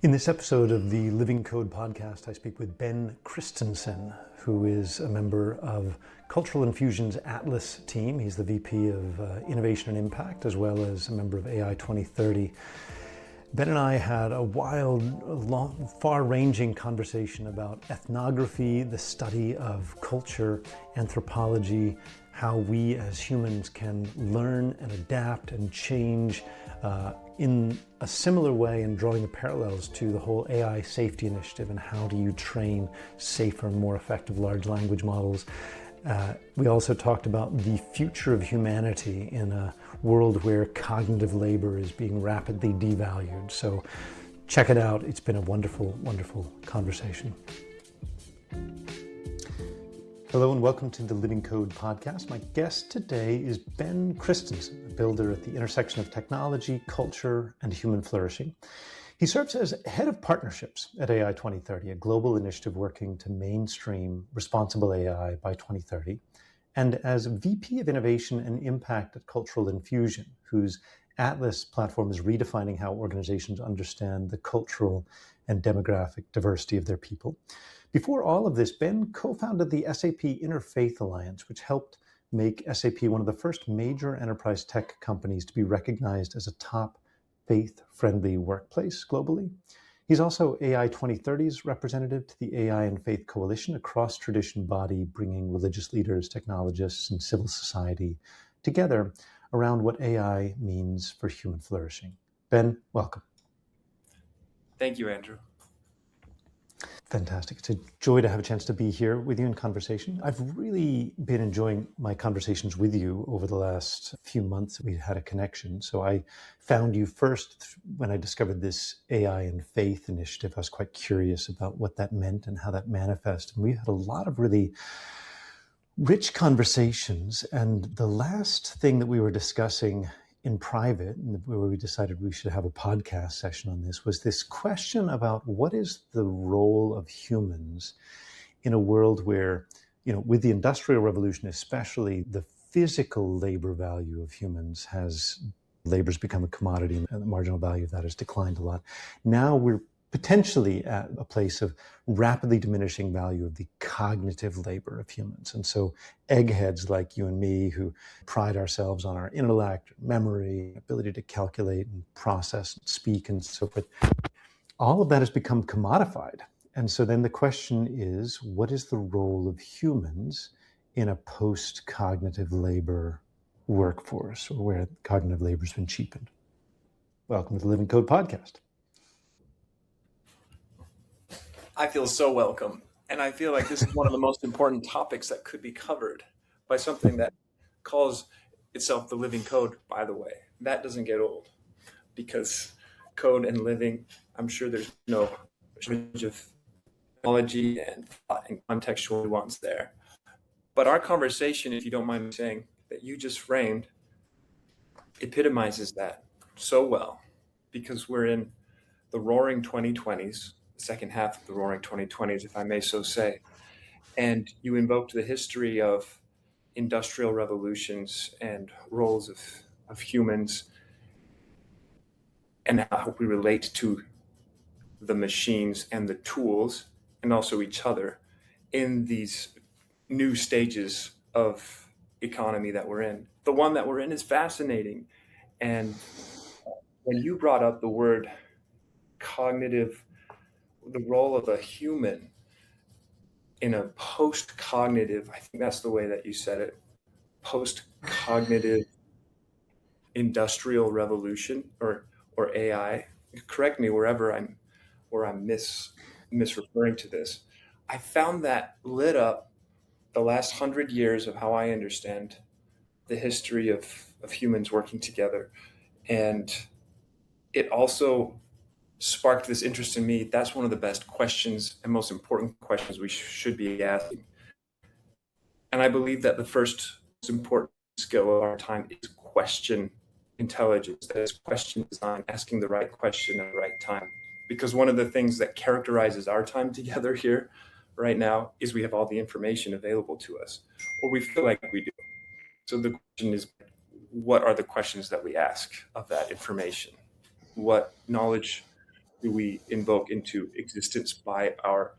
In this episode of the Living Code podcast, I speak with Ben Christensen, who is a member of Cultural Infusion's Atlas team. He's the VP of Innovation and Impact, as well as a member of AI 2030. Ben and I had a wild, far-ranging conversation about ethnography, the study of culture, anthropology, how we as humans can learn and adapt and change in a similar way, and drawing the parallels to the whole AI safety initiative and how do you train safer and more effective large language models. We also talked about the future of humanity in a world where cognitive labor is being rapidly devalued. So check it out. It's been a wonderful, wonderful conversation. Hello and welcome to the Living Code podcast. My guest today is Ben Christensen, a builder at the intersection of technology, culture, and human flourishing. He serves as head of partnerships at AI 2030, a global initiative working to mainstream responsible AI by 2030, and as VP of Innovation and Impact at Cultural Infusion, whose Atlas platform is redefining how organizations understand the cultural and demographic diversity of their people. Before all of this, Ben co-founded the SAP Interfaith Alliance, which helped make SAP one of the first major enterprise tech companies to be recognized as a top faith-friendly workplace globally. He's also AI 2030's representative to the AI and Faith Coalition, a cross-tradition body bringing religious leaders, technologists, and civil society together around what AI means for human flourishing. Ben, welcome. Thank you, Andrew. Fantastic. It's a joy to have a chance to be here with you in conversation. I've really been enjoying my conversations with you over the last few months. We had a connection. So I found you first when I discovered this AI and Faith initiative. I was quite curious about what that meant and how that manifests. And we had a lot of really rich conversations. And the last thing that we were discussing in private, where we decided we should have a podcast session on this, was this question about what is the role of humans in a world where, with the Industrial Revolution especially, the physical labor value of humans labor's become a commodity and the marginal value of that has declined a lot. Now we're potentially at a place of rapidly diminishing value of the cognitive labor of humans. And so eggheads like you and me, who pride ourselves on our intellect, memory, ability to calculate and process and speak and so forth, all of that has become commodified. And so then the question is, what is the role of humans in a post-cognitive labor workforce, or where cognitive labor has been cheapened? Welcome to the Living Code podcast. I feel so welcome. And I feel like this is one of the most important topics that could be covered by something that calls itself the Living Code, by the way. That doesn't get old, because code and living, I'm sure there's no shortage of technology and thought and contextual nuance there. But our conversation, if you don't mind me saying, that you just framed, epitomizes that so well, because we're in the roaring 2020s, second half of the roaring 2020s, if I may so say. And you invoked the history of industrial revolutions and roles of humans and how we relate to the machines and the tools and also each other in these new stages of economy that we're in. The one that we're in is fascinating. And when you brought up the word cognitive, the role of a human in a post-cognitive, I think that's the way that you said it, post-cognitive industrial revolution or AI. Correct me where I'm misreferring to this. I found that lit up the last 100 years of how I understand the history of humans working together. And it also sparked this interest in me. That's one of the best questions and most important questions we should be asking. And I believe that the first most important skill of our time is question intelligence. That is question design, asking the right question at the right time. Because one of the things that characterizes our time together here right now is we have all the information available to us, or we feel like we do. So the question is, what are the questions that we ask of that information? What knowledge do we invoke into existence by our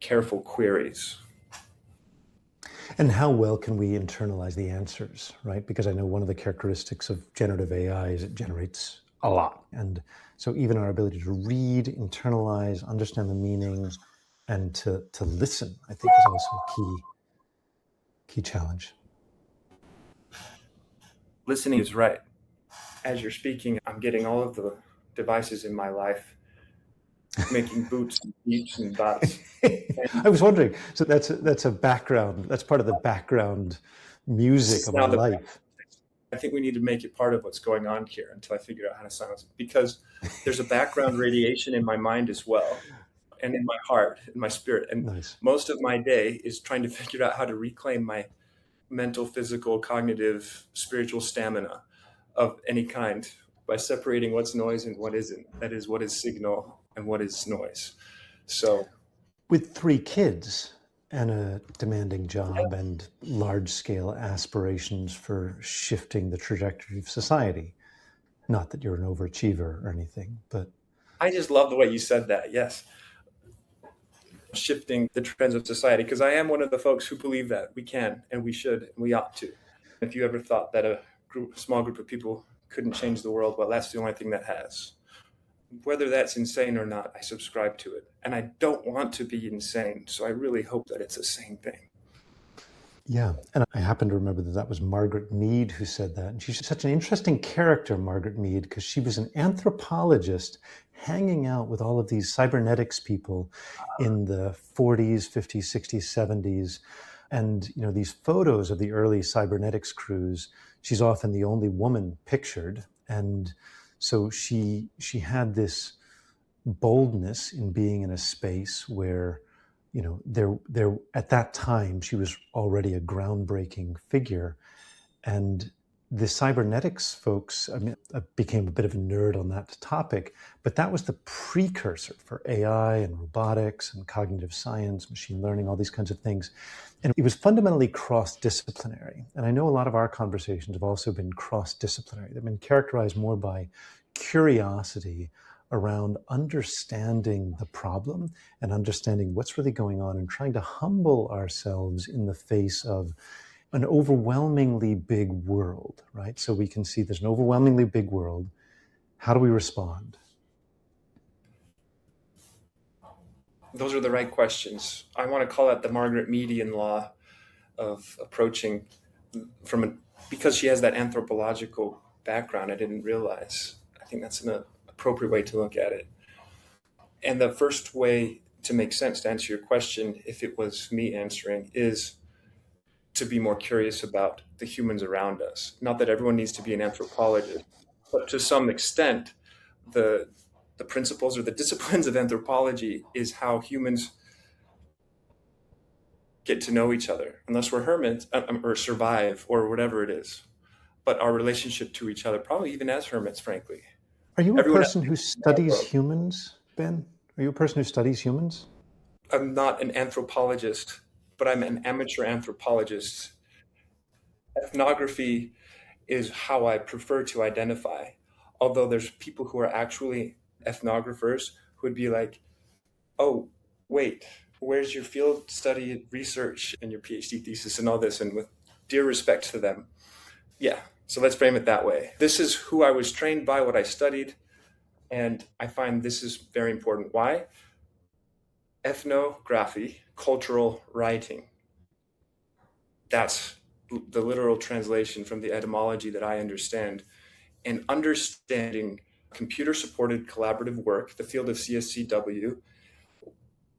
careful queries? And how well can we internalize the answers, right? Because I know one of the characteristics of generative AI is it generates a lot. And so even our ability to read, internalize, understand the meaning, and to listen, I think is also a key challenge. Listening is right. As you're speaking, I'm getting all of the devices in my life making boots and beeps and dots. I was wondering, so that's a background, that's part of the background music of our life. I think we need to make it part of what's going on here until I figure out how to silence it, because there's a background radiation in my mind as well, and in my heart, in my spirit. And Nice. most of my day is trying to figure out how to reclaim my mental, physical, cognitive, spiritual stamina of any kind by separating what's noise and what isn't. That is, what is signal and what is noise. So with 3 kids and a demanding job and large-scale aspirations for shifting the trajectory of society, not that you're an overachiever or anything, but I just love the way you said that. Yes. Shifting the trends of society, because I am one of the folks who believe that we can and we should and we ought to. If you ever thought that a small group of people couldn't change the world, well, that's the only thing that has. Whether that's insane or not, I subscribe to it. And I don't want to be insane, so I really hope that it's a sane thing. Yeah, and I happen to remember that was Margaret Mead who said that. And she's such an interesting character, Margaret Mead, because she was an anthropologist hanging out with all of these cybernetics people in the 40s, 50s, 60s, 70s. And, these photos of the early cybernetics crews, she's often the only woman pictured. And so she had this boldness in being in a space where there at that time she was already a groundbreaking figure. And the cybernetics folks, I became a bit of a nerd on that topic, but that was the precursor for AI and robotics and cognitive science, machine learning, all these kinds of things. And it was fundamentally cross-disciplinary. And I know a lot of our conversations have also been cross-disciplinary. They've been characterized more by curiosity around understanding the problem and understanding what's really going on and trying to humble ourselves in the face of an overwhelmingly big world, right? So we can see there's an overwhelmingly big world. How do we respond? Those are the right questions. I want to call that the Margaret Meadian law of approaching because she has that anthropological background I didn't realize. I think that's an appropriate way to look at it. And the first way to make sense to answer your question, if it was me answering, is to be more curious about the humans around us. Not that everyone needs to be an anthropologist, but to some extent, the principles or the disciplines of anthropology is how humans get to know each other, unless we're hermits or survive or whatever it is. But our relationship to each other, probably even as hermits, frankly. Are you a person who studies humans, Ben? Are you a person who studies humans? I'm not an anthropologist, but I'm an amateur anthropologist. Ethnography is how I prefer to identify, although there's people who are actually ethnographers who would be like, oh, wait, where's your field study research and your PhD thesis and all this? And with dear respect to them. Yeah, so let's frame it that way. This is who I was trained by, what I studied, and I find this is very important. Why? Ethnography, cultural writing. That's the literal translation from the etymology that I understand. And understanding computer-supported collaborative work, the field of CSCW,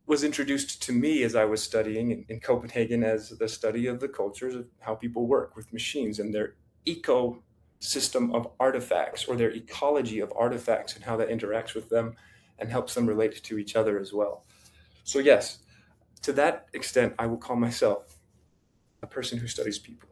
was introduced to me as I was studying in Copenhagen as the study of the cultures of how people work with machines and their ecosystem of artifacts, or their ecology of artifacts, and how that interacts with them and helps them relate to each other as well. So yes, to that extent, I will call myself a person who studies people.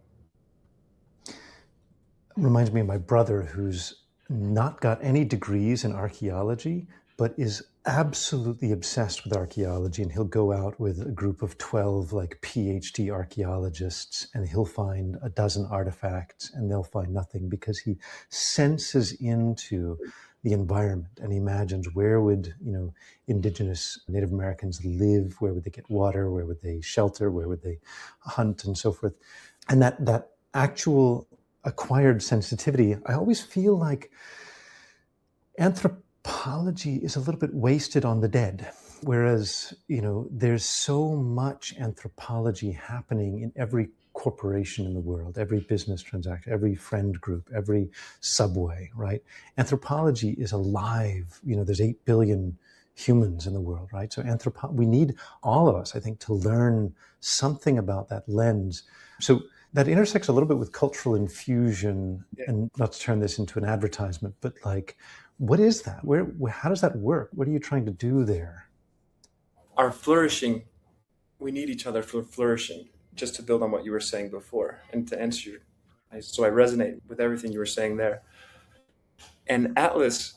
Reminds me of my brother, who's not got any degrees in archaeology, but is absolutely obsessed with archaeology. And he'll go out with a group of 12 PhD archaeologists, and he'll find a dozen artifacts and they'll find nothing, because he senses into the environment and imagines where would, indigenous Native Americans live, where would they get water, where would they shelter, where would they hunt, and so forth. And that actual acquired sensitivity, I always feel like anthropology is a little bit wasted on the dead. Whereas, there's so much anthropology happening in every corporation in the world, every business transaction, every friend group, every subway, right? Anthropology is alive. There's 8 billion humans in the world, right? So we need all of us, I think, to learn something about that lens. So that intersects a little bit with cultural infusion, and not to turn this into an advertisement, but like, what is that? How does that work? What are you trying to do there? Our flourishing, we need each other for flourishing, just to build on what you were saying before and to answer so I resonate with everything you were saying there. And Atlas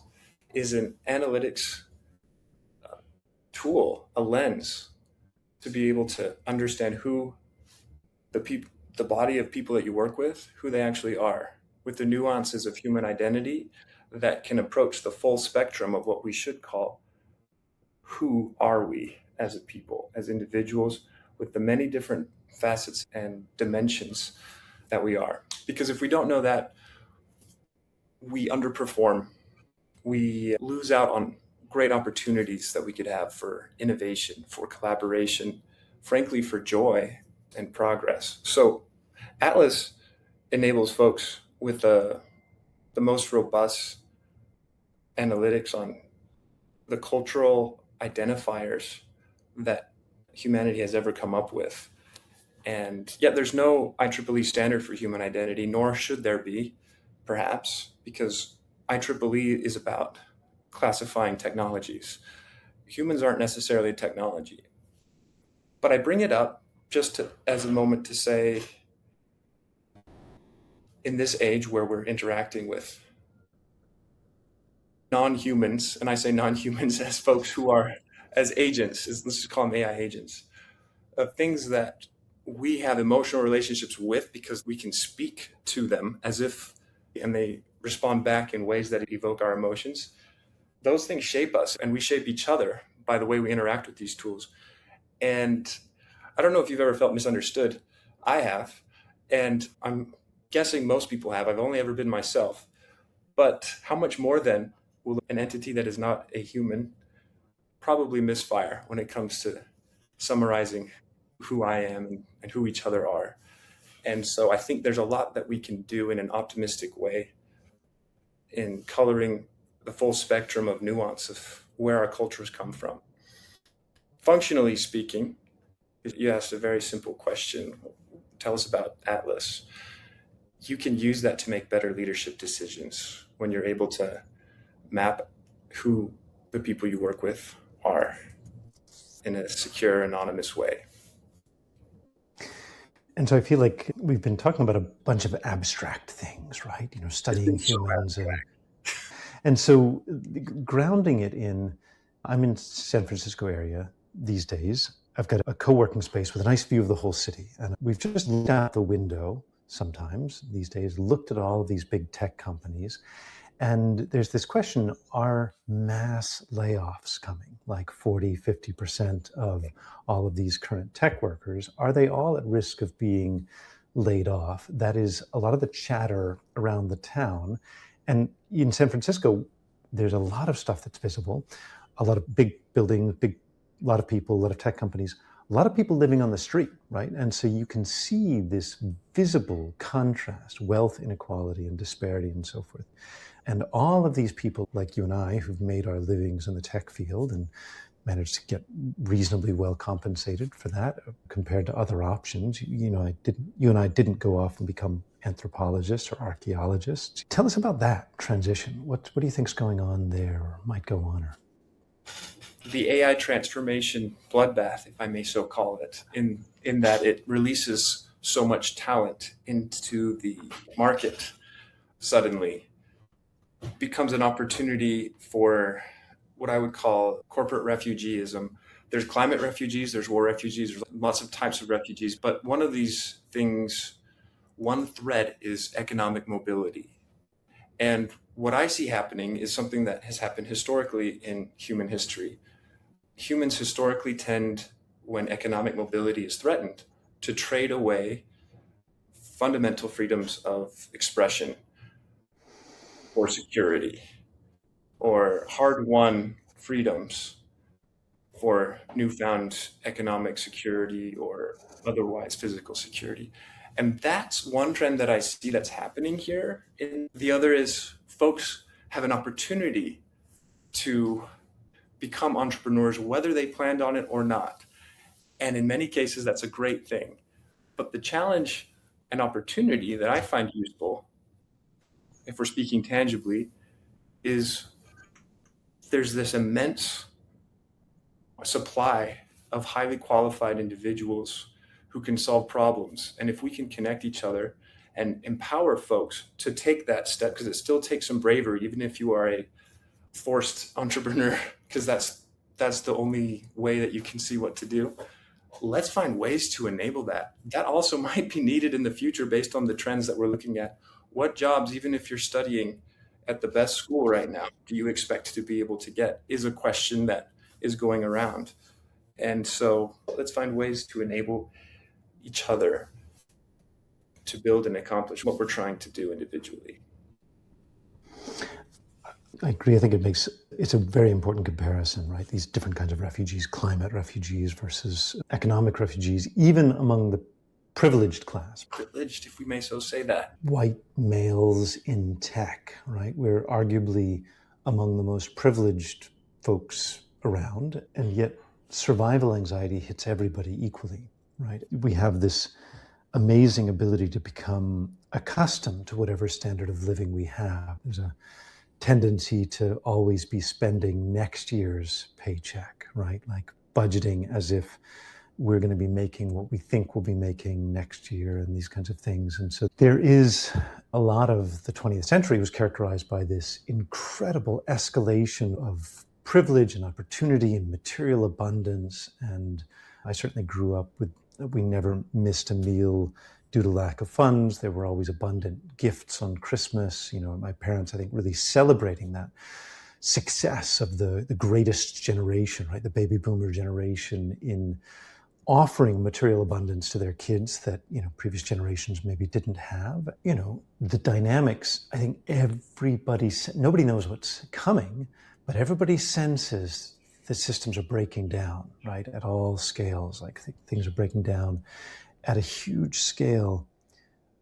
is an analytics tool, a lens to be able to understand who the body of people that you work with, who they actually are, with the nuances of human identity that can approach the full spectrum of what we should call who are we as a people, as individuals, with the many different facets and dimensions that we are. Because if we don't know that, we underperform. We lose out on great opportunities that we could have for innovation, for collaboration, frankly, for joy and progress. So Atlas enables folks with the most robust analytics on the cultural identifiers that humanity has ever come up with. And yet there's no IEEE standard for human identity, nor should there be, perhaps, because IEEE is about classifying technologies. Humans aren't necessarily a technology. But I bring it up as a moment to say, in this age where we're interacting with non-humans, and I say non-humans as folks who are as agents, let's just call them AI agents, of things that we have emotional relationships with because we can speak to them as if, and they respond back in ways that evoke our emotions. Those things shape us, and we shape each other by the way we interact with these tools. And I don't know if you've ever felt misunderstood. I have, and I'm guessing most people have. I've only ever been myself. But how much more then will an entity that is not a human probably misfire when it comes to summarizing who I am and who each other are? And so I think there's a lot that we can do in an optimistic way in coloring the full spectrum of nuance of where our cultures come from. Functionally speaking, you asked a very simple question. Tell us about Atlas. You can use that to make better leadership decisions when you're able to map who the people you work with are in a secure, anonymous way. And so I feel like we've been talking about a bunch of abstract things, right? Studying humans. And so grounding it in, I'm in San Francisco area these days. I've got a co-working space with a nice view of the whole city. And we've just looked out the window sometimes these days, looked at all of these big tech companies. And there's this question, are mass layoffs coming? Like 40, 50% of all of these current tech workers, are they all at risk of being laid off? That is a lot of the chatter around the town. And in San Francisco, there's a lot of stuff that's visible, a lot of big buildings, a lot of people, a lot of tech companies, a lot of people living on the street, right? And so you can see this visible contrast, wealth inequality and disparity and so forth. And all of these people like you and I who've made our livings in the tech field and managed to get reasonably well compensated for that compared to other options. You and I didn't go off and become anthropologists or archaeologists. Tell us about that transition. What do you think's going on there or might go on? The AI transformation bloodbath, if I may so call it, in that it releases so much talent into the market suddenly, becomes an opportunity for what I would call corporate refugeeism. There's climate refugees, there's war refugees, there's lots of types of refugees, but one of these things, one thread is economic mobility. And what I see happening is something that has happened historically in human history. Humans historically tend, when economic mobility is threatened, to trade away fundamental freedoms of expression for security, or hard-won freedoms for newfound economic security or otherwise physical security. And that's one trend that I see that's happening here. And the other is folks have an opportunity to become entrepreneurs, whether they planned on it or not. And in many cases, that's a great thing. But the challenge and opportunity that I find useful, if we're speaking tangibly, is there's this immense supply of highly qualified individuals who can solve problems. And if we can connect each other and empower folks to take that step, because it still takes some bravery, even if you are a forced entrepreneur, because that's the only way that you can see what to do. Let's find ways to enable that. That also might be needed in the future based on the trends that we're looking at. What jobs, even if you're studying at the best school right now, do you expect to be able to get, is a question that is going around. And so let's find ways to enable each other to build and accomplish what we're trying to do individually. I agree. I think it's a very important comparison, right? These different kinds of refugees, climate refugees versus economic refugees, even among the privileged class. Privileged, if we may so say that. White males in tech, right? We're arguably among the most privileged folks around, and yet survival anxiety hits everybody equally, right? We have this amazing ability to become accustomed to whatever standard of living we have. There's a tendency to always be spending next year's paycheck, right? Like budgeting as if we're going to be making what we think we'll be making next year and these kinds of things. And so there is a lot of the 20th century was characterized by this incredible escalation of privilege and opportunity and material abundance. And I certainly grew up with, we never missed a meal due to lack of funds. There were always abundant gifts on Christmas. You know, my parents, I think, really celebrating that success of the greatest generation, right? The baby boomer generation in offering material abundance to their kids that, you know, previous generations maybe didn't have. You know, the dynamics, I think nobody knows what's coming, but everybody senses the systems are breaking down, right? At all scales, like things are breaking down at a huge scale.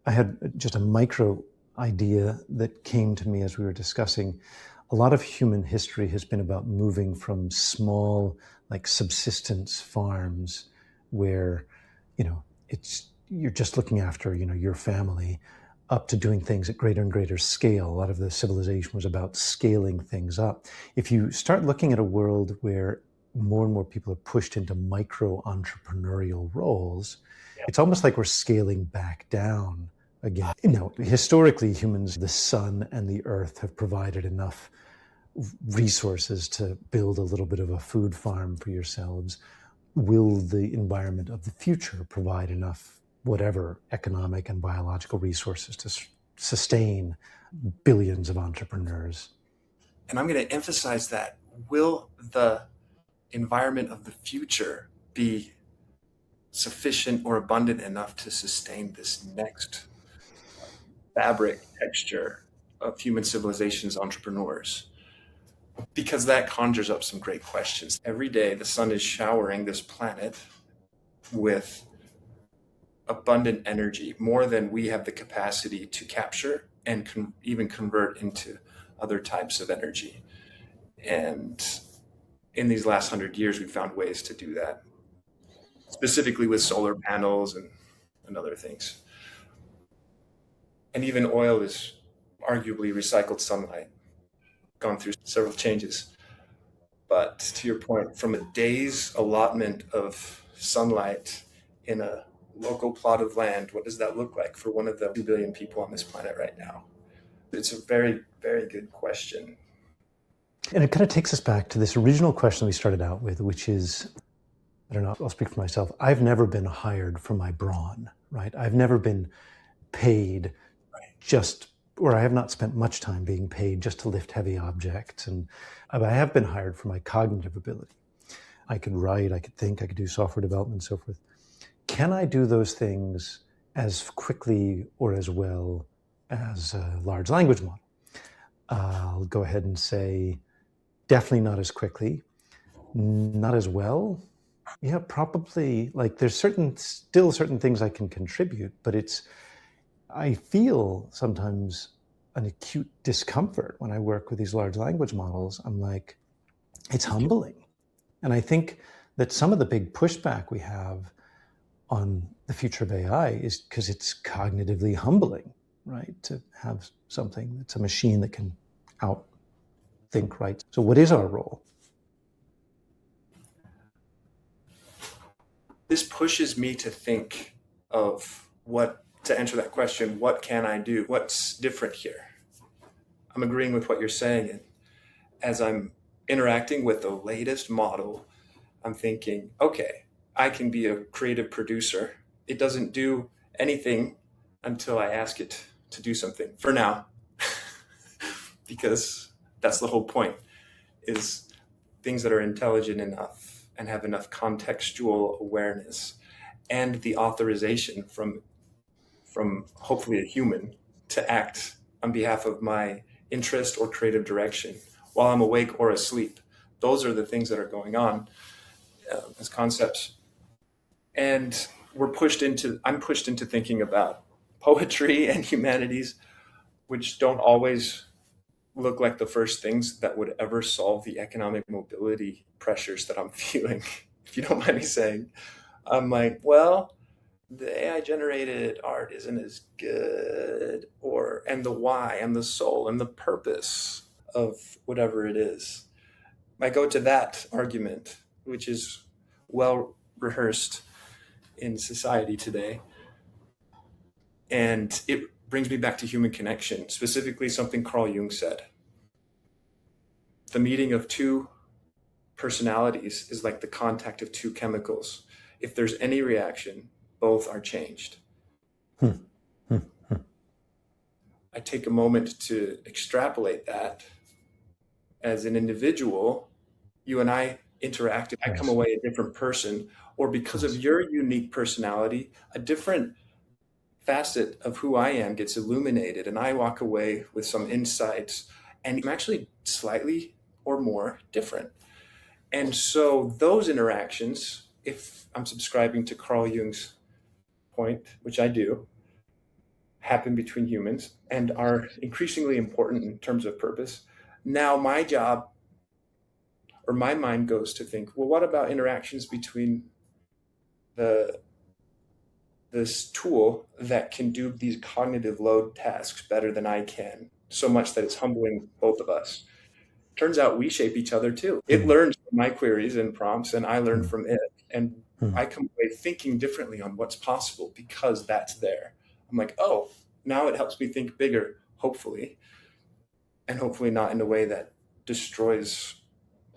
I had just a micro idea that came to me as we were discussing. A lot of human history has been about moving from small, like subsistence farms where, you know, you're just looking after, you know, your family, up to doing things at greater and greater scale. A lot of the civilization was about scaling things up. If you start looking at a world where more and more people are pushed into micro entrepreneurial roles, it's almost like we're scaling back down again. You know, historically, humans, the sun and the earth have provided enough resources to build a little bit of a food farm for yourselves. Will the environment of the future provide enough, whatever economic and biological resources to sustain billions of entrepreneurs? And I'm going to emphasize that. Will the environment of the future be sufficient or abundant enough to sustain this next fabric texture of human civilization's entrepreneurs? Because that conjures up some great questions. Every day, the sun is showering this planet with abundant energy, more than we have the capacity to capture and even convert into other types of energy. And in these last 100 years, we've found ways to do that, specifically with solar panels and other things. And even oil is arguably recycled sunlight, gone through several changes. But to your point, from a day's allotment of sunlight in a local plot of land, what does that look like for one of the 2 billion people on this planet right now? It's a very, very good question. And it kind of takes us back to this original question we started out with, which is, I don't know, I'll speak for myself. I've never been hired for my brawn, right? I've never been paid just or I have not spent much time being paid just to lift heavy objects. And I have been hired for my cognitive ability. I could write, I could think, I could do software development and so forth. Can I do those things as quickly or as well as a large language model? I'll go ahead and say definitely not as quickly, not as well. Yeah, probably. Like there's still certain things I can contribute, but I feel sometimes an acute discomfort when I work with these large language models. I'm like, it's humbling. And I think that some of the big pushback we have on the future of AI is because it's cognitively humbling, right? To have something that's a machine that can outthink, right? So what is our role? This pushes me to think of to answer that question, what can I do? What's different here? I'm agreeing with what you're saying. And as I'm interacting with the latest model, I'm thinking, okay, I can be a creative producer. It doesn't do anything until I ask it to do something for now, because that's the whole point, is things that are intelligent enough and have enough contextual awareness and the authorization from hopefully a human to act on behalf of my interest or creative direction while I'm awake or asleep. Those are the things that are going on as concepts. And I'm pushed into thinking about poetry and humanities, which don't always look like the first things that would ever solve the economic mobility pressures that I'm feeling. If you don't mind me saying, I'm like, well, the AI generated art isn't as good, and the why and the soul and the purpose of whatever it is. I go to that argument, which is well rehearsed in society today. And it brings me back to human connection, specifically something Carl Jung said. The meeting of two personalities is like the contact of two chemicals. If there's any reaction, both are changed. I take a moment to extrapolate that. As an individual, you and I interacted, I come away a different person, or because of your unique personality, a different facet of who I am gets illuminated, and I walk away with some insights, and I'm actually slightly or more different. And so those interactions, if I'm subscribing to Carl Jung's point, which I do, happen between humans and are increasingly important in terms of purpose. Now my job, or my mind goes to think, well, what about interactions between this tool that can do these cognitive load tasks better than I can, so much that it's humbling both of us? Turns out we shape each other too. It learns from my queries and prompts, and I learn from it. And I come away thinking differently on what's possible because that's there. I'm like, oh, now it helps me think bigger, hopefully, and hopefully not in a way that destroys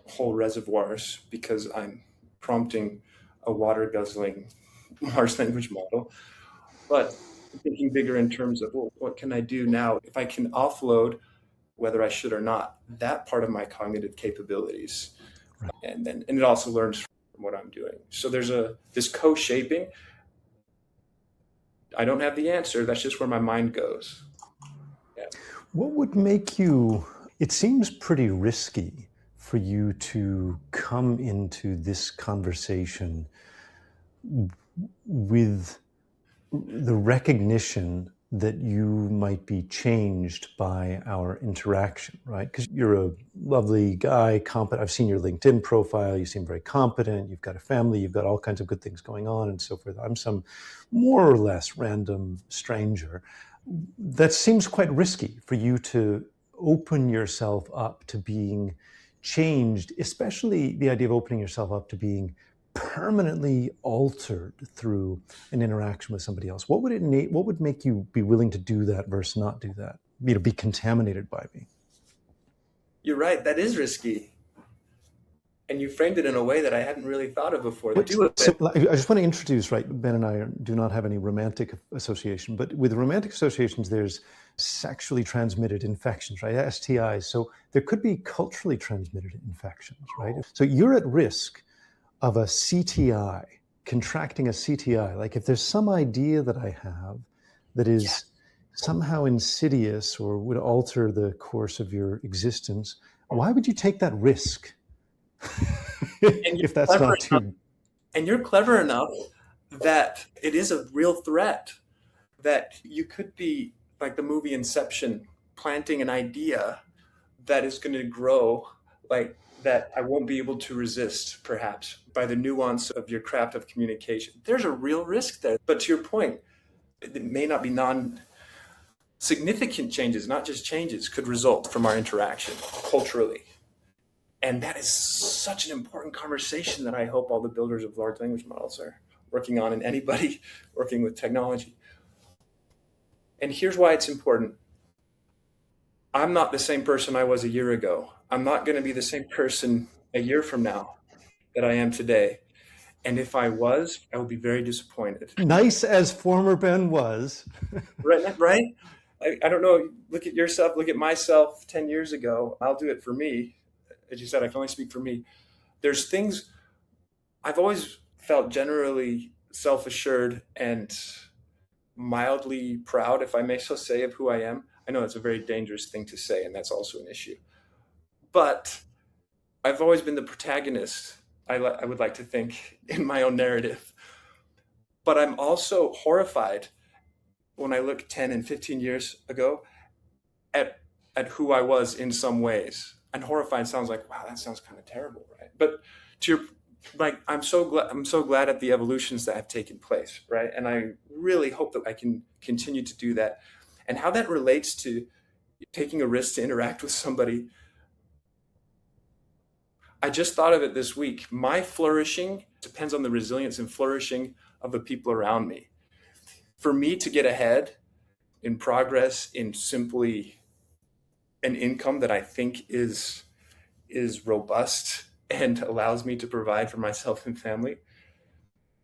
whole reservoirs because I'm prompting a water guzzling large language model, but thinking bigger in terms of, well, what can I do now if I can offload, whether I should or not, that part of my cognitive capabilities. Right. And it also learns from what I'm doing. So there's this co-shaping. I don't have the answer. That's just where my mind goes. Yeah. What would make you, it seems pretty risky for you to come into this conversation with the recognition that you might be changed by our interaction, right? Because you're a lovely guy, competent. I've seen your LinkedIn profile. You seem very competent. You've got a family. You've got all kinds of good things going on and so forth. I'm some more or less random stranger. That seems quite risky for you to open yourself up to being changed, especially the idea of opening yourself up to being permanently altered through an interaction with somebody else. What would make you be willing to do that versus not do that? Be contaminated by me. You're right. That is risky. And you framed it in a way that I hadn't really thought of before. I just want to introduce, right, Ben and I do not have any romantic association, but with romantic associations, there's sexually transmitted infections, right? STIs. So there could be culturally transmitted infections, right? So you're at risk of a CTI, contracting a CTI. Like if there's some idea that I have that is somehow insidious or would alter the course of your existence, why would you take that risk? If that's not too... And you're clever enough that it is a real threat, that you could be like the movie Inception, planting an idea that is going to grow, like that I won't be able to resist, perhaps, by the nuance of your craft of communication. There's a real risk there. But to your point, it may not be significant changes, not just changes, could result from our interaction culturally. And that is such an important conversation that I hope all the builders of large language models are working on, and anybody working with technology. And here's why it's important. I'm not the same person I was a year ago. I'm not going to be the same person a year from now that I am today. And if I was, I would be very disappointed. Nice as former Ben was. Right? I don't know. Look at yourself, look at myself 10 years ago. I'll do it for me. As you said, I can only speak for me. There's things I've always felt generally self-assured and mildly proud, if I may so say, of who I am. I know it's a very dangerous thing to say, and that's also an issue. But I've always been the protagonist, I would like to think, in my own narrative. But I'm also horrified when I look 10 and 15 years ago at who I was in some ways. And horrified sounds like, wow, that sounds kind of terrible, right? But to your, like, I'm so glad at the evolutions that have taken place, right? And I really hope that I can continue to do that. And how that relates to taking a risk to interact with somebody, I just thought of it this week. My flourishing depends on the resilience and flourishing of the people around me. For me to get ahead in progress in simply an income that I think is robust and allows me to provide for myself and family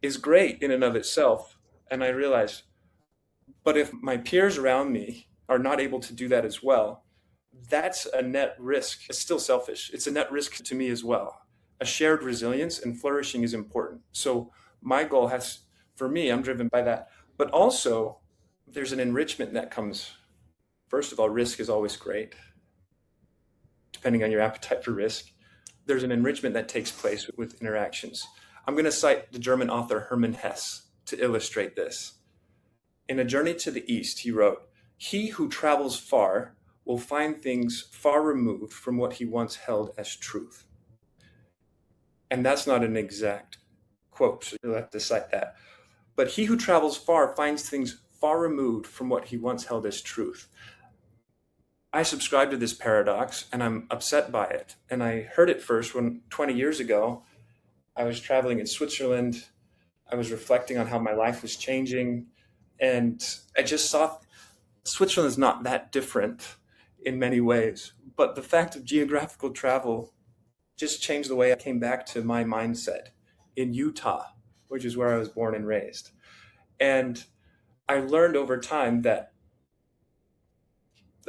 is great in and of itself. And I realize, but if my peers around me are not able to do that as well, that's a net risk. It's still selfish. It's a net risk to me as well. A shared resilience and flourishing is important. So my goal has, for me, I'm driven by that. But also, there's an enrichment that comes. First of all, risk is always great, depending on your appetite for risk. There's an enrichment that takes place with interactions. I'm going to cite the German author Hermann Hesse to illustrate this. In A Journey to the East, he wrote, "He who travels far will find things far removed from what he once held as truth." And that's not an exact quote, so you'll have to cite that. But he who travels far finds things far removed from what he once held as truth. I subscribe to this paradox and I'm upset by it. And I heard it first when 20 years ago, I was traveling in Switzerland. I was reflecting on how my life was changing. And I just saw Switzerland is not that different in many ways. But the fact of geographical travel just changed the way I came back to my mindset in Utah, which is where I was born and raised. And I learned over time that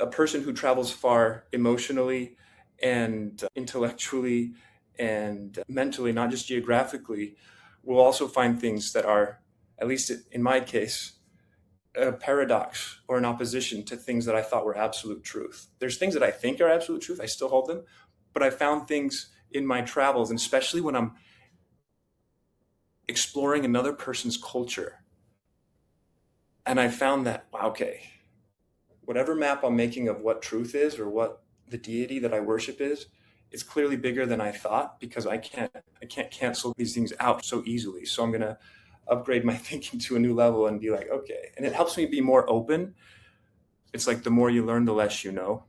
a person who travels far emotionally and intellectually and mentally, not just geographically, will also find things that are, at least in my case, a paradox or an opposition to things that I thought were absolute truth. There's things that I think are absolute truth. I still hold them, but I found things in my travels, and especially when I'm exploring another person's culture. And I found that, wow, okay, whatever map I'm making of what truth is or what the deity that I worship is, it's clearly bigger than I thought, because I can't cancel these things out so easily. So I'm going to upgrade my thinking to a new level and be like, okay. And it helps me be more open. It's like the more you learn, the less you know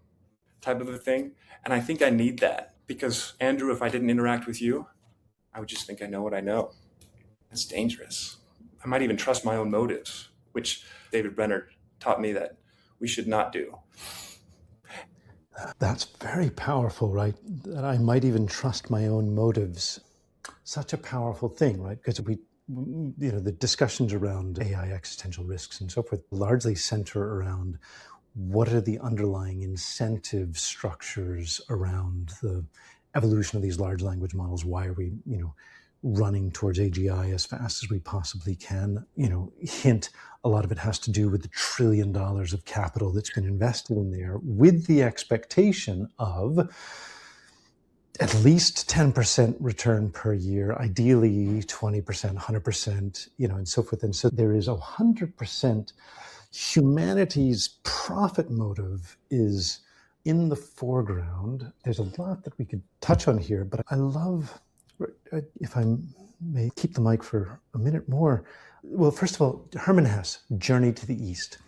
type of a thing. And I think I need that, because Andrew, if I didn't interact with you, I would just think I know what I know. It's dangerous. I might even trust my own motives, which David Brenner taught me that we should not do. That's very powerful, right? That I might even trust my own motives. Such a powerful thing, right? Because the discussions around AI existential risks and so forth largely center around what are the underlying incentive structures around the evolution of these large language models? Why are we, running towards AGI as fast as we possibly can? Hint, a lot of it has to do with the $1 trillion of capital that's been invested in there, with the expectation of at least 10% return per year, ideally 20%, 100%, and so forth. And so there is 100% humanity's profit motive is in the foreground. There's a lot that we could touch on here, but I love, if I may keep the mic for a minute more. Well, first of all, Hermann Hesse, Journey to the East.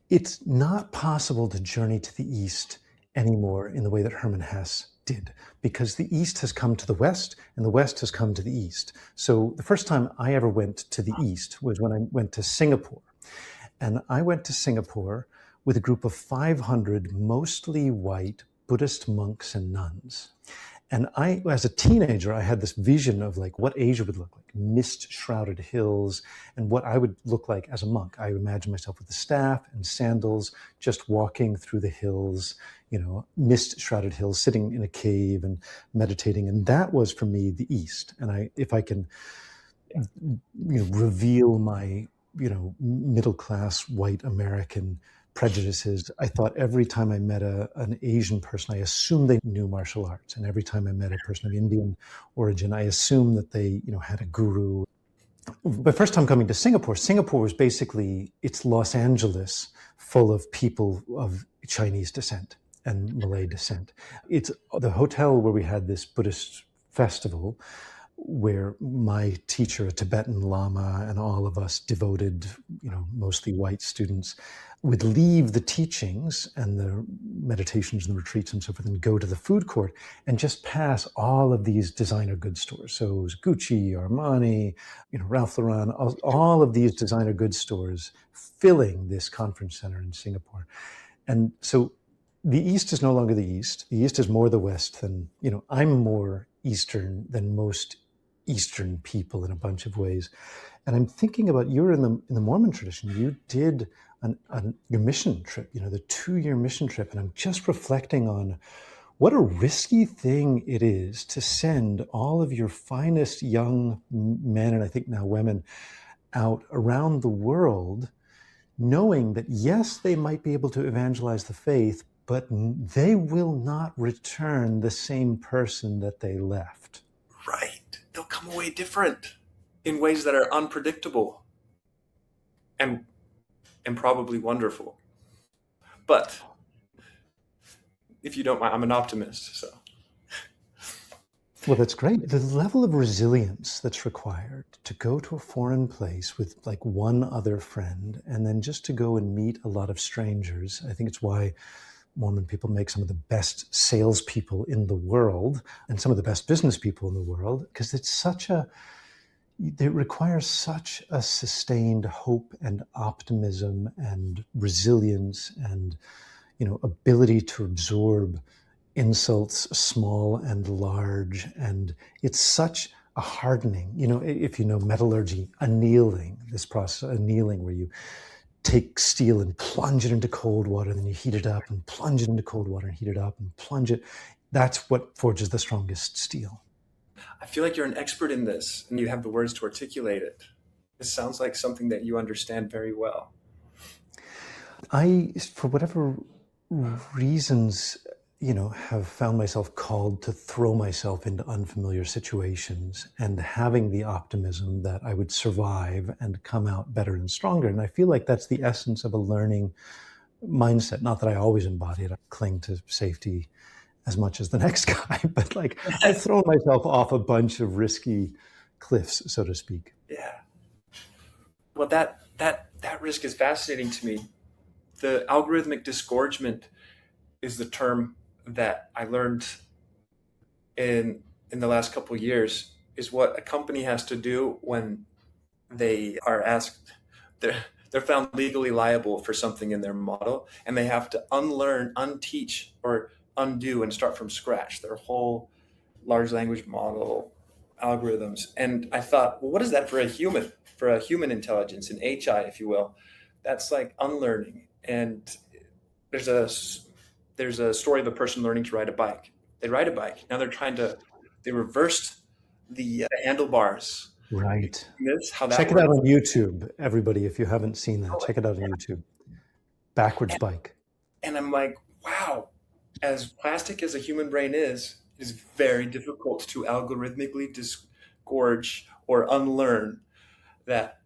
It's not possible to journey to the East anymore in the way that Hermann Hesse did, because the East has come to the West and the West has come to the East. So the first time I ever went to the East was when I went to Singapore. And I went to Singapore with a group of 500 mostly white Buddhist monks and nuns. And as a teenager, I had this vision of like what Asia would look like, mist-shrouded hills, and what I would look like as a monk. I imagined myself with a staff and sandals, just walking through the hills, mist-shrouded hills, sitting in a cave and meditating. And that was for me the East. And if I can, reveal my, middle-class white American prejudices, I thought every time I met an Asian person, I assumed they knew martial arts. And every time I met a person of Indian origin, I assumed that they, had a guru. But first time coming to Singapore was basically, it's Los Angeles full of people of Chinese descent and Malay descent. It's the hotel where we had this Buddhist festival, where my teacher, a Tibetan Lama, and all of us devoted, mostly white students, would leave the teachings and the meditations and the retreats and so forth and go to the food court and just pass all of these designer goods stores. So it was Gucci, Armani, Ralph Lauren, all of these designer goods stores filling this conference center in Singapore. And so the East is no longer the East. The East is more the West than, I'm more Eastern than most Eastern people in a bunch of ways. And I'm thinking about, you're in the Mormon tradition. You did your mission trip, the 2-year mission trip. And I'm just reflecting on what a risky thing it is to send all of your finest young men, and I think now women, out around the world, knowing that, yes, they might be able to evangelize the faith, but they will not return the same person that they left. Right. They'll come away different in ways that are unpredictable and probably wonderful. But if you don't mind, I'm an optimist, so. Well, that's great. The level of resilience that's required to go to a foreign place with like one other friend and then just to go and meet a lot of strangers. I think it's why Mormon people make some of the best salespeople in the world and some of the best business people in the world, because it requires such a sustained hope and optimism and resilience and, ability to absorb insults, small and large. And it's such a hardening, if you know metallurgy, annealing, this process, annealing, where you take steel and plunge it into cold water, then you heat it up and plunge it into cold water and heat it up and plunge it. That's what forges the strongest steel. I feel like you're an expert in this and you have the words to articulate it. This sounds like something that you understand very well. I, for whatever reasons, have found myself called to throw myself into unfamiliar situations and having the optimism that I would survive and come out better and stronger. And I feel like that's the essence of a learning mindset. Not that I always embody it. I cling to safety as much as the next guy, but like I've thrown myself off a bunch of risky cliffs, so to speak. Yeah. Well, that risk is fascinating to me. The algorithmic disgorgement is the term that I learned in the last couple of years, is what a company has to do when they are asked, they're found legally liable for something in their model, and they have to unlearn, unteach, or undo and start from scratch their whole large language model algorithms. And I thought, well, what is that for a human intelligence, an HI, if you will? That's like unlearning. And there's a there's a story of a person learning to ride a bike. They ride a bike. Now they reversed the handlebars. Right. This how that Check it out works. on YouTube, everybody. If you haven't seen that, check it out on YouTube. Backwards And, bike. and I'm like, wow, as plastic as a human brain is, it is very difficult to algorithmically disgorge or unlearn that.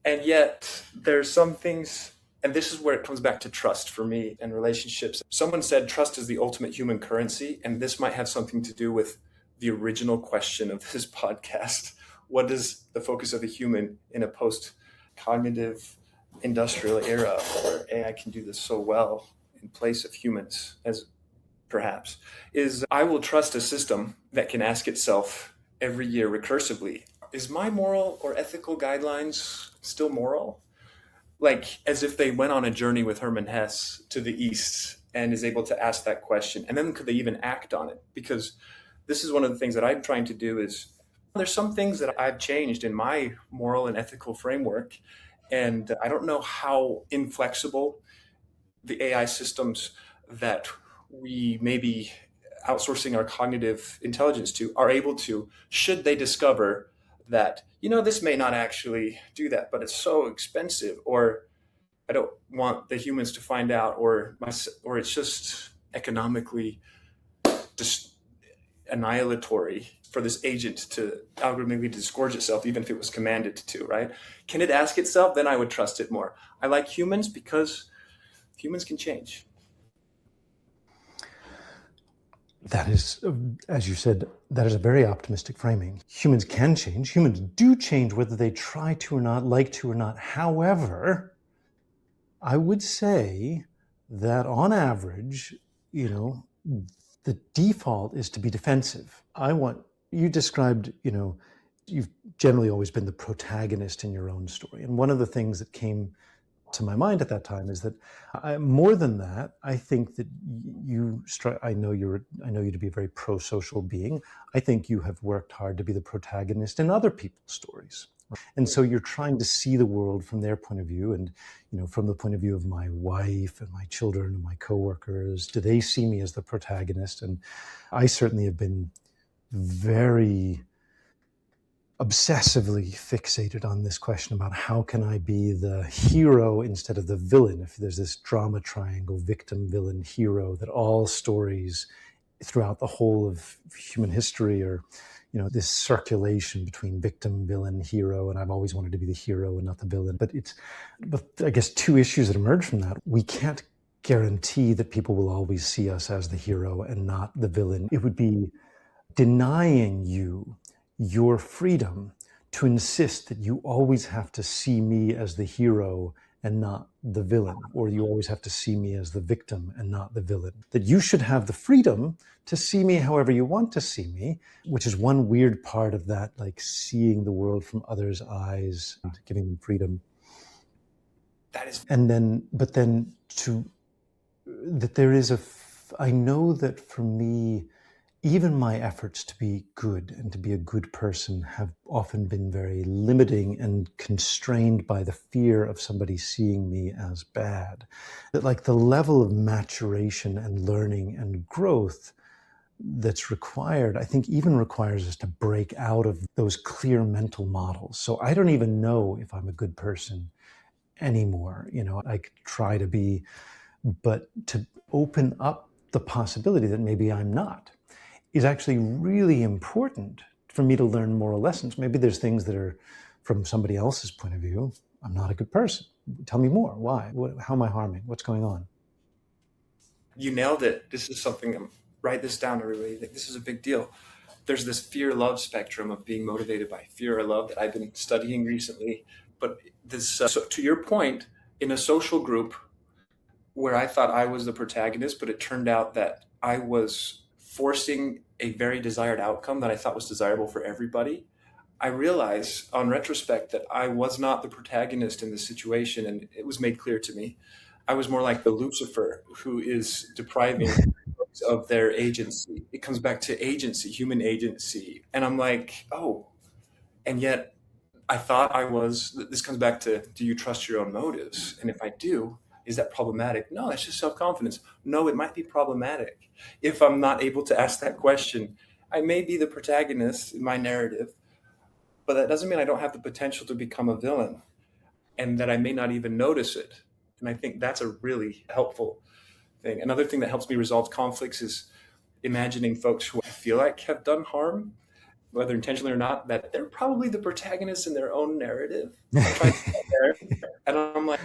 And yet there's some things, and this is where it comes back to trust for me and relationships. Someone said trust is the ultimate human currency, and this might have something to do with the original question of this podcast. What is the focus of a human in a post cognitive industrial era where AI can do this so well in place of humans, as perhaps, is I will trust a system that can ask itself every year recursively, is my moral or ethical guidelines still moral? Like as if they went on a journey with Hermann Hesse to the East and is able to ask that question. And then could they even act on it? Because this is one of the things that I'm trying to do is there's some things that I've changed in my moral and ethical framework. And I don't know how inflexible the AI systems that we may be outsourcing our cognitive intelligence to are able to, should they discover that, this may not actually do that, but it's so expensive, or I don't want the humans to find out, or it's just economically just annihilatory for this agent to algorithmically disgorge itself, even if it was commanded to, right? Can it ask itself? Then I would trust it more. I like humans because humans can change. That is, as you said, that is a very optimistic framing. Humans can change. Humans do change whether they try to or not, like to or not. However, I would say that on average, the default is to be defensive. You described, you've generally always been the protagonist in your own story. And one of the things that came to my mind at that time is that more than that, I think that I know you to be a very pro-social being. I think you have worked hard to be the protagonist in other people's stories. And so you're trying to see the world from their point of view, and from the point of view of my wife and my children and my coworkers. Do they see me as the protagonist? And I certainly have been very obsessively fixated on this question about how can I be the hero instead of the villain. If there's this drama triangle, victim, villain, hero, that all stories throughout the whole of human history are, this circulation between victim, villain, hero, and I've always wanted to be the hero and not the villain. But I guess two issues that emerge from that. We can't guarantee that people will always see us as the hero and not the villain. It would be denying you your freedom to insist that you always have to see me as the hero and not the villain, or you always have to see me as the victim and not the villain. That you should have the freedom to see me however you want to see me, which is one weird part of that, like seeing the world from others' eyes and giving them freedom. I know that for me, even my efforts to be good and to be a good person have often been very limiting and constrained by the fear of somebody seeing me as bad. That like the level of maturation and learning and growth that's required, I think even requires us to break out of those clear mental models. So I don't even know if I'm a good person anymore. I could try to be, but to open up the possibility that maybe I'm not is actually really important for me to learn moral lessons. Maybe there's things that are from somebody else's point of view. I'm not a good person. Tell me more. Why? How am I harming? What's going on? You nailed it. This is something, write this down, everybody. This is a big deal. There's this fear-love spectrum of being motivated by fear or love that I've been studying recently. But so to your point, in a social group where I thought I was the protagonist, but it turned out that I was forcing a very desired outcome that I thought was desirable for everybody, I realized on retrospect that I was not the protagonist in this situation, and it was made clear to me. I was more like the Lucifer who is depriving of their agency. It comes back to agency, human agency. And I'm like, oh, and yet I thought I was, this comes back to, do you trust your own motives? And if I do, Is that problematic? No, that's just self-confidence. No, it might be problematic if I'm not able to ask that question. I may be the protagonist in my narrative, but that doesn't mean I don't have the potential to become a villain and that I may not even notice it. And I think that's a really helpful thing. Another thing that helps me resolve conflicts is imagining folks who I feel like have done harm, whether intentionally or not, that they're probably the protagonists in their own narrative. I try to get there, and I'm like,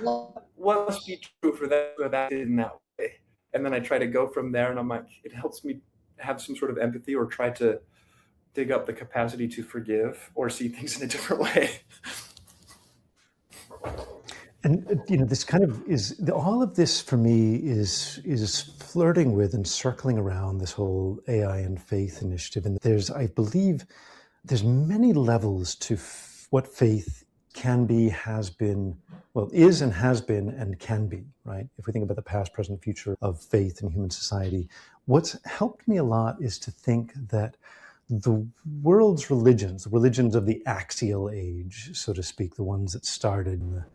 what must be true for them to have acted in that way? And then I try to go from there, and I'm like, it helps me have some sort of empathy or try to dig up the capacity to forgive or see things in a different way. And this kind of is all of this for me is flirting with and circling around this whole AI and faith initiative. And I believe, there's many levels to what faith can be, has been, well, is and has been and can be, right? If we think about the past, present, future of faith in human society, what's helped me a lot is to think that the world's religions, the religions of the axial age, so to speak, the ones that started in the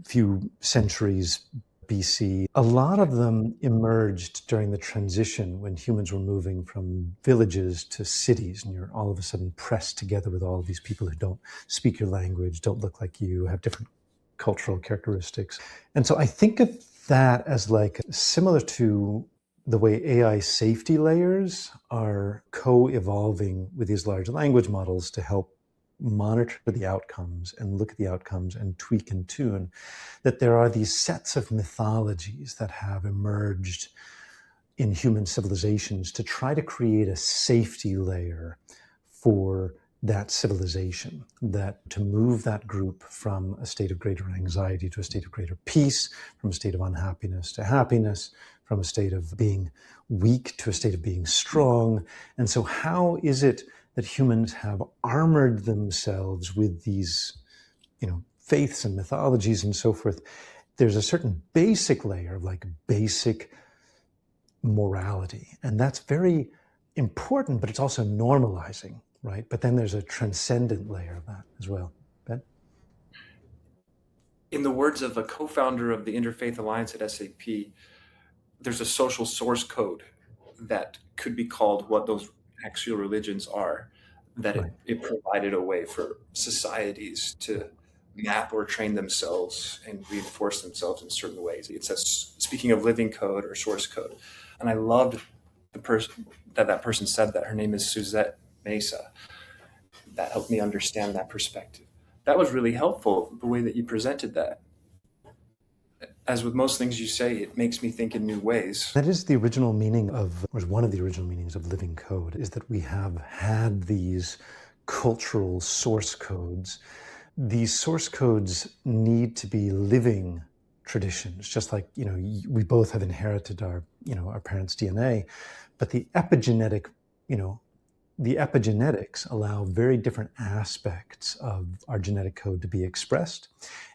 few centuries BC, a lot of them emerged during the transition when humans were moving from villages to cities, and you're all of a sudden pressed together with all of these people who don't speak your language, don't look like you, have different cultural characteristics. And so I think of that as like similar to the way AI safety layers are co-evolving with these large language models to help monitor the outcomes and look at the outcomes and tweak and tune, that there are these sets of mythologies that have emerged in human civilizations to try to create a safety layer for that civilization, that to move that group from a state of greater anxiety to a state of greater peace, from a state of unhappiness to happiness, from a state of being weak to a state of being strong. And so how is it that humans have armored themselves with these, faiths and mythologies and so forth? There's a certain basic layer of like basic morality, and that's very important, but it's also normalizing, right? But then there's a transcendent layer of that as well. Ben? In the words of a co-founder of the Interfaith Alliance at SAP, there's a social source code that could be called what those axial religions are, that Right. it provided a way for societies to map or train themselves and reinforce themselves in certain ways. It says, speaking of living code or source code. And I loved the person that person said that. Her name is Suzette Mesa. That helped me understand that perspective. That was really helpful, the way that you presented that. As with most things you say, it makes me think in new ways. That is the original meaning of, or one of the original meanings of living code, is that we have had these cultural source codes. These source codes need to be living traditions, just like, we both have inherited our parents' DNA, but the epigenetics allow very different aspects of our genetic code to be expressed,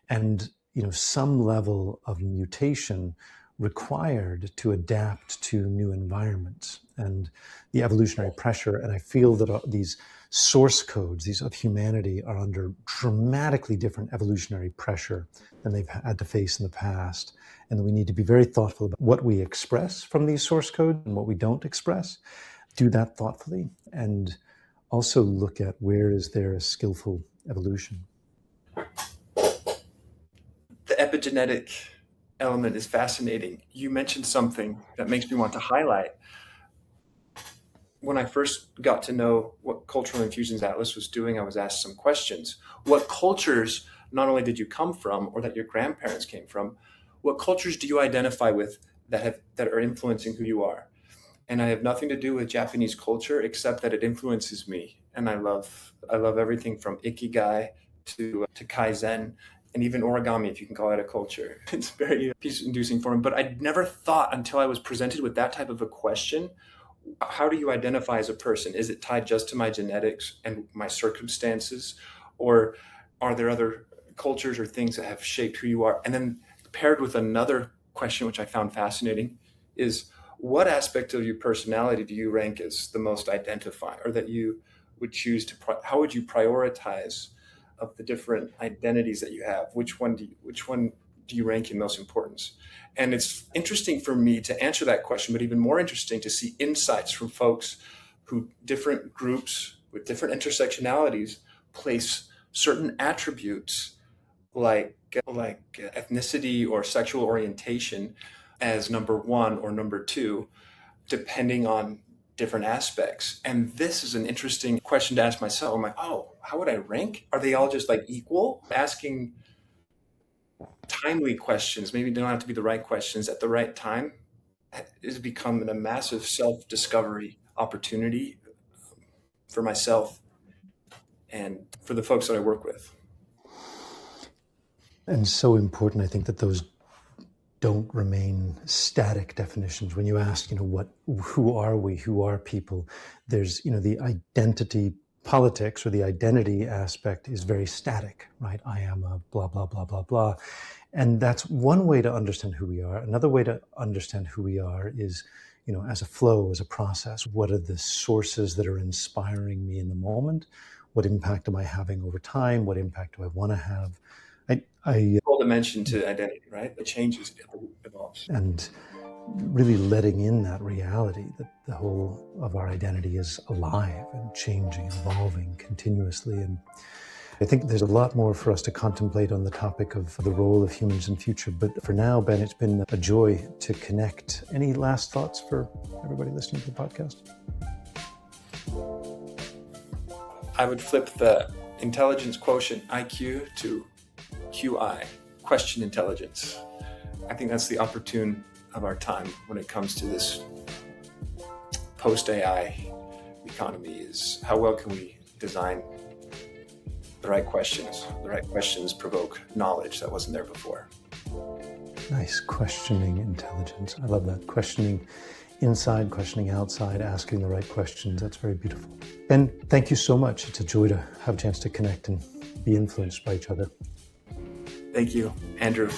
and some level of mutation required to adapt to new environments and the evolutionary pressure. And I feel that these source codes, these of humanity, are under dramatically different evolutionary pressure than they've had to face in the past. And we need to be very thoughtful about what we express from these source codes and what we don't express. Do that thoughtfully, and also look at where is there a skillful evolution. The epigenetic element is fascinating. You mentioned something that makes me want to highlight. When I first got to know what Cultural Infusions Atlas was doing, I was asked some questions. What cultures not only did you come from, or that your grandparents came from, what cultures do you identify with that are influencing who you are? And I have nothing to do with Japanese culture except that it influences me. And I love everything from Ikigai to Kaizen, and even origami, if you can call it a culture. It's very peace-inducing for me. But I'd never thought until I was presented with that type of a question, how do you identify as a person? Is it tied just to my genetics and my circumstances? Or are there other cultures or things that have shaped who you are? And then paired with another question, which I found fascinating, is what aspect of your personality do you rank as the most identifying, or that you would choose to, how would you prioritize of the different identities that you have? Which one do you rank in most importance? And it's interesting for me to answer that question, but even more interesting to see insights from folks who different groups with different intersectionalities place certain attributes like ethnicity or sexual orientation as number one or number two, depending on different aspects. And this is an interesting question to ask myself. I'm like, oh, how would I rank? Are they all just like equal? Asking timely questions, maybe they don't have to be the right questions at the right time, has become a massive self-discovery opportunity for myself and for the folks that I work with. And so important, I think, that those don't remain static definitions. When you ask, who are we? Who are people? There's, the identity politics or the identity aspect is very static, right? I am a blah, blah, blah, blah, blah. And that's one way to understand who we are. Another way to understand who we are is, as a flow, as a process. What are the sources that are inspiring me in the moment? What impact am I having over time? What impact do I want to have? Whole dimension to identity, right? It changes, it evolves. And really letting in that reality that the whole of our identity is alive and changing, evolving continuously. And I think there's a lot more for us to contemplate on the topic of the role of humans in future. But for now, Ben, it's been a joy to connect. Any last thoughts for everybody listening to the podcast? I would flip the intelligence quotient IQ to QI, question intelligence. I think that's the opportune of our time when it comes to this post-AI economy, is how well can we design the right questions? The right questions provoke knowledge that wasn't there before. Nice, questioning intelligence. I love that. Questioning inside, questioning outside, asking the right questions. That's very beautiful. Ben, thank you so much. It's a joy to have a chance to connect and be influenced by each other. Thank you, Andrew.